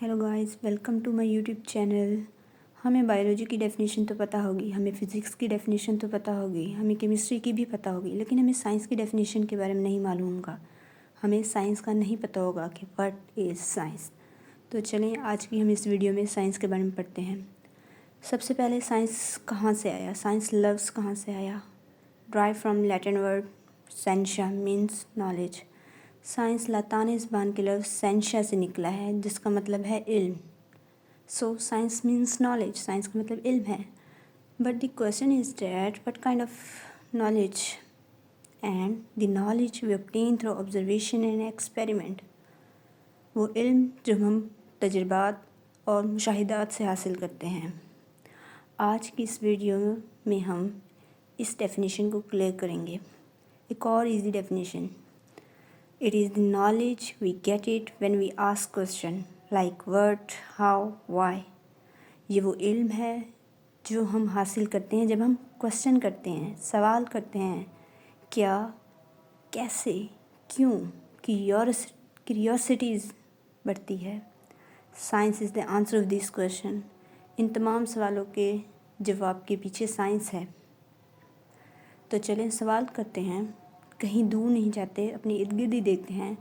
Hello guys, welcome to my YouTube channel. हमें biology की definition तो पता होगी, हमें फ़िज़िक्स की डेफिनेशन तो पता होगी, हमें केमिस्ट्री की भी पता होगी, लेकिन हमें साइंस की डेफिनेशन के बारे में नहीं मालूम होगा। हमें साइंस का नहीं पता होगा कि व्हाट इज़ साइंस। तो चलें आज की हम इस वीडियो में साइंस के बारे में पढ़ते हैं। सबसे पहले साइंस कहाँ से आया, साइंस लफ्ज़ कहाँ से आया। Drive from Latin word scientia means knowledge. Science लातानी ज़बान के लफ्ज़ सेंशा से निकला है जिसका मतलब है इल्म। So science means knowledge, science का मतलब इल्म है। But the question is that what kind of knowledge, and the knowledge we obtain through observation and experiment. वो इल्म जो हम तजुर्बात और मुशाहिदात से हासिल करते हैं। आज की इस वीडियो में हम इस डेफिनेशन को क्लियर करेंगे। एक और easy definition, it is the knowledge we get it when we ask question like what, how, why। ये वो इल्म है जो हम हासिल करते हैं जब हम क्वेश्चन करते हैं, सवाल करते हैं, क्या, कैसे, क्यों। क्यूरियोसिटीज़ बढ़ती है। Science is the answer of this question. इन तमाम सवालों के जवाब के पीछे साइंस है। तो चलें सवाल करते हैं। कहीं दूर नहीं जाते, अपने इर्द गिर्द ही देखते हैं।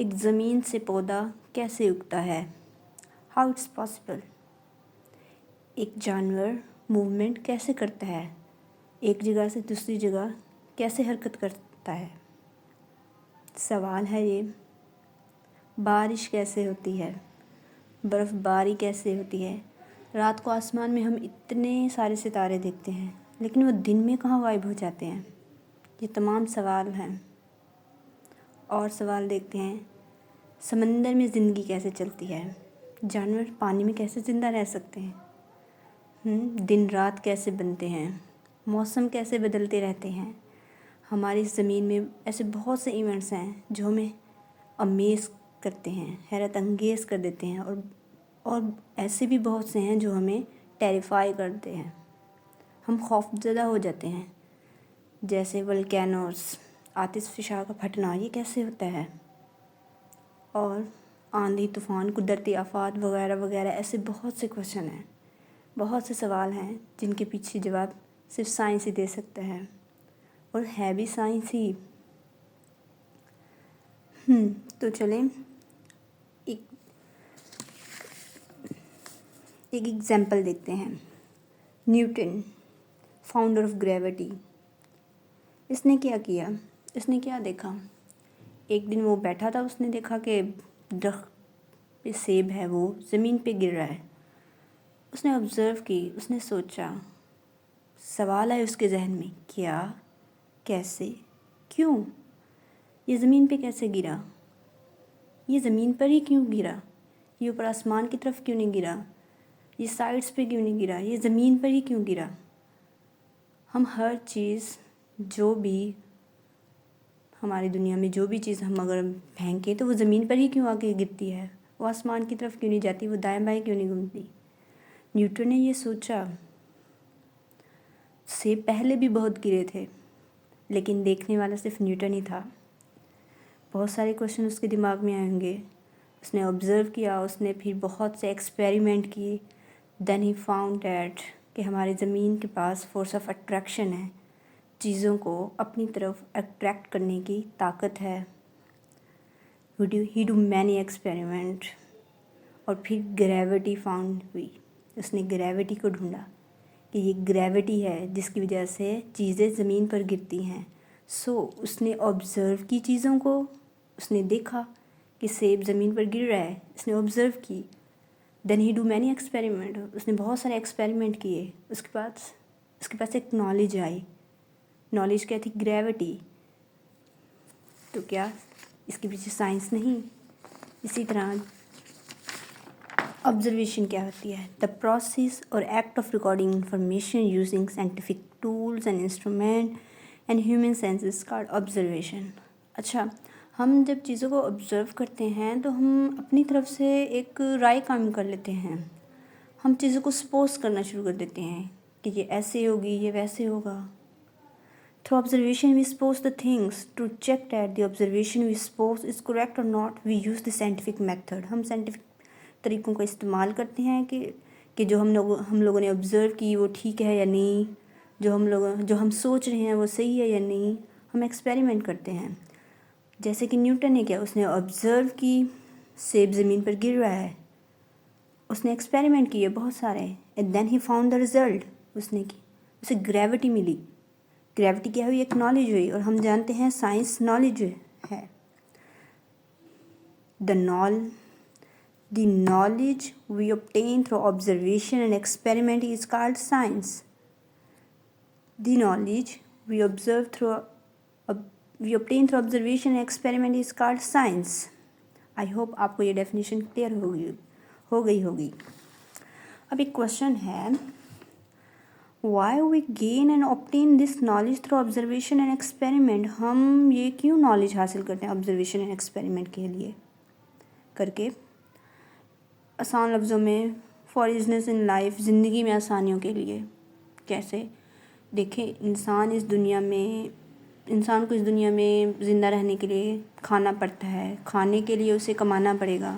एक ज़मीन से पौधा कैसे उगता है, हाउ इट्स पॉसिबल। एक जानवर मूवमेंट कैसे करता है, एक जगह से दूसरी जगह कैसे हरकत करता है। सवाल है ये। बारिश कैसे होती है, बर्फ़बारी कैसे होती है। रात को आसमान में हम इतने सारे सितारे देखते हैं, लेकिन वो दिन में कहाँ गायब हो जाते हैं। ये तमाम सवाल हैं। और सवाल देखते हैं, समंदर में ज़िंदगी कैसे चलती है, जानवर पानी में कैसे ज़िंदा रह सकते हैं। दिन रात कैसे बनते हैं, मौसम कैसे बदलते रहते हैं। हमारी ज़मीन में ऐसे बहुत से इवेंट्स हैं जो हमें अमेज़ करते हैं, हैरत अंगेज़ कर देते हैं, और ऐसे भी बहुत से हैं जो हमें टेरिफाई करते हैं, हम खौफज़दा हो जाते हैं। जैसे वल्केनोस, आतिशफ़शा का फटना, ये कैसे होता है। और आंधी तूफ़ान, कुदरती आफ़ात वगैरह वगैरह, ऐसे बहुत से क्वेश्चन हैं, बहुत से सवाल हैं जिनके पीछे जवाब सिर्फ साइंस ही दे सकता है, और है भी साइंस ही। तो चलें एक एग्जांपल देखते हैं। न्यूटन, फाउंडर ऑफ ग्रेविटी, इसने क्या किया, इसने क्या देखा। एक दिन वो बैठा था, उसने देखा कि दरख्त पे सेब है, वो ज़मीन पे गिर रहा है। उसने ऑब्ज़र्व की, उसने सोचा, सवाल आए उसके जहन में, क्या, कैसे, क्यों। ये ज़मीन पे कैसे गिरा, ये ज़मीन पर ही क्यों गिरा, ये ऊपर आसमान की तरफ क्यों नहीं गिरा, ये साइड्स पे क्यों नहीं गिरा, ये ज़मीन पर ही क्यों गिरा। हम हर चीज़, जो भी हमारी दुनिया में जो भी चीज़ हम अगर फेंकें तो वो ज़मीन पर ही क्यों आके गिरती है, वो आसमान की तरफ क्यों नहीं जाती, वो दाएं बाएं क्यों नहीं घूमती। न्यूटन ने ये सोचा। सेब पहले भी बहुत गिरे थे, लेकिन देखने वाला सिर्फ न्यूटन ही था। बहुत सारे क्वेश्चन उसके दिमाग में आएंगे। उसने ऑब्ज़र्व किया, उसने फिर बहुत से एक्सपेरिमेंट किए। देन ही फाउंड डैट कि हमारी ज़मीन के पास फोर्स ऑफ अट्रैक्शन है, चीज़ों को अपनी तरफ अट्रैक्ट करने की ताकत है। ही डू मैनी एक्सपेरिमेंट, और फिर ग्रेविटी फाउंड हुई। उसने ग्रेविटी को ढूंढा कि ये ग्रेविटी है जिसकी वजह से चीज़ें ज़मीन पर गिरती हैं। सो उसने ऑब्ज़र्व की चीज़ों को, उसने देखा कि सेब ज़मीन पर गिर रहा है, इसने ऑब्ज़र्व की। Then he do many experiment, उसने बहुत सारे एक्सपेरिमेंट किए। उसके पास एक नॉलेज आई। नॉलेज क्या थी, ग्रेविटी। तो क्या इसके पीछे साइंस नहीं। इसी तरह ऑब्जर्वेशन क्या होती है, द प्रोसेस और act of recording information using scientific tools and instrument and human senses called observation. अच्छा, हम जब चीज़ों को ऑब्ज़र्व करते हैं तो हम अपनी तरफ से एक राय कायम कर लेते हैं। हम चीज़ों को सपोज करना शुरू कर देते हैं कि ये ऐसे होगी, ये वैसे होगा। Through observation, we suppose the things. To check that the observation we suppose is correct or not, we use the scientific method. हम scientific طریقوں کا استعمال کرتے ہیں کہ جو ہم لوگوں نے آبزرو کی وہ ٹھیک ہے یا نہیں، جو ہم سوچ رہے ہیں وہ صحیح ہے یا نہیں، ہم ایکسپیریمنٹ کرتے ہیں. جیسے کہ نیوٹن نے کیا، اس نے آبزرو کی سیب زمین پر گر رہا ہے، اس نے ایکسپیریمنٹ کیے بہت سارے، and then he found the result. اسے گریوٹی ملی. گریوٹی کیا ہوئی؟ ایک نالج ہوئی. اور ہم جانتے ہیں سائنس نالج ہے. The knowledge we obtain through observation and experiment is called science. The knowledge we obtain through observation and experiment is called science. I hope آپ کو یہ ڈیفینیشن کلیئر ہو گئی ہوگی. اب ایک کوشچن ہے، why we gain and obtain this knowledge through observation and experiment. ہم یہ کیوں نالج حاصل کرتے ہیں observation and experiment کے لیے کر کے؟ آسان لفظوں میں for easiness in life، زندگی میں آسانیوں کے لیے. کیسے؟ دیکھیں، انسان کو اس دنیا میں زندہ رہنے کے لیے کھانا پڑتا ہے، کھانے کے لیے اسے کمانا پڑے گا،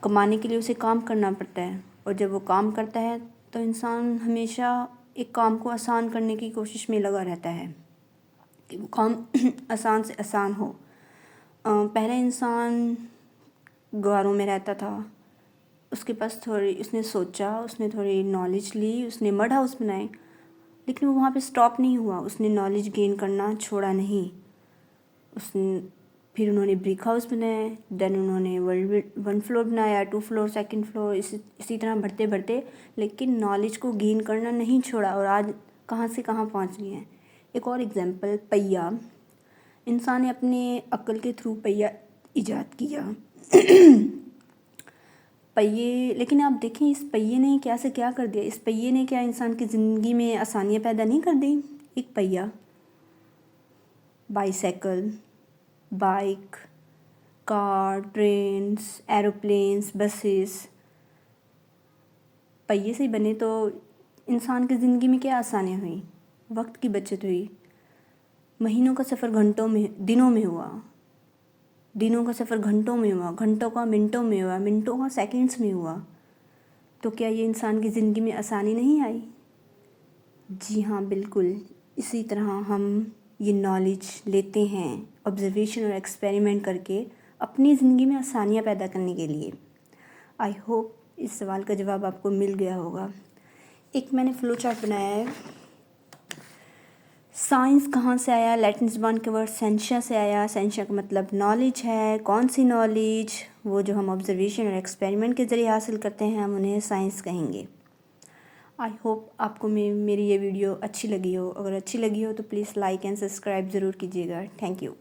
کمانے کے لیے اسے کام کرنا پڑتا ہے. اور جب وہ کام کرتا ہے تو انسان ہمیشہ ایک کام کو آسان کرنے کی کوشش میں لگا رہتا ہے کہ وہ کام آسان سے آسان ہو. پہلے انسان غاروں میں رہتا تھا، اس کے پاس اس نے سوچا، اس نے تھوڑی نالج لی، اس نے مڈ ہاؤس بنائے، لیکن وہ وہاں پہ سٹاپ نہیں ہوا. اس نے نالج گین کرنا چھوڑا نہیں. پھر انہوں نے بریک ہاؤس بنائے، دین انہوں نے 1 فلور بنایا، 2 فلور، 2nd فلور، اسی طرح بڑھتے لیکن نالج کو گین کرنا نہیں چھوڑا. اور آج کہاں سے کہاں پہنچ گئے ہیں. ایک اور ایگزامپل، پہیا. انسان نے اپنے عقل کے تھرو پہیا ایجاد کیا. پہیے، لیکن آپ دیکھیں اس پہیے نے کیا سے کیا کر دیا. اس پہیے نے کیا انسان کی زندگی میں آسانیاں پیدا نہیں کر دی؟ ایک پہیا، بائیسیکل، بائک، کار، ٹرینس، ایروپلینس، بسیز، پہیے سے بنے. تو انسان کی زندگی میں کیا آسانیاں ہوئیں؟ وقت کی بچت ہوئی. مہینوں کا سفر دنوں میں ہوا، دنوں کا سفر گھنٹوں میں ہوا، گھنٹوں کا منٹوں میں ہوا، منٹوں کا سیکنڈز میں ہوا. تو کیا یہ انسان کی زندگی میں آسانی نہیں آئی؟ جی ہاں، بالکل. اسی طرح ہم یہ نالج لیتے ہیں آبزرویشن اور ایکسپیریمنٹ کر کے اپنی زندگی میں آسانیاں پیدا کرنے کے لیے. آئی ہوپ اس سوال کا جواب آپ کو مل گیا ہوگا. ایک میں نے فلو چارٹ بنایا ہے. سائنس کہاں سے آیا؟ لیٹن زبان کے ورڈ سینشیا سے آیا. سینشیا کا مطلب نالج ہے. کون سی نالج؟ وہ جو ہم آبزرویشن اور ایکسپیریمنٹ کے ذریعے حاصل کرتے ہیں، ہم انہیں سائنس کہیں گے. آئی ہوپ آپ کو میری یہ ویڈیو اچھی لگی ہو. اگر اچھی لگی ہو تو پلیز لائک اینڈ سبسکرائب ضرور کیجیے گا. Thank you.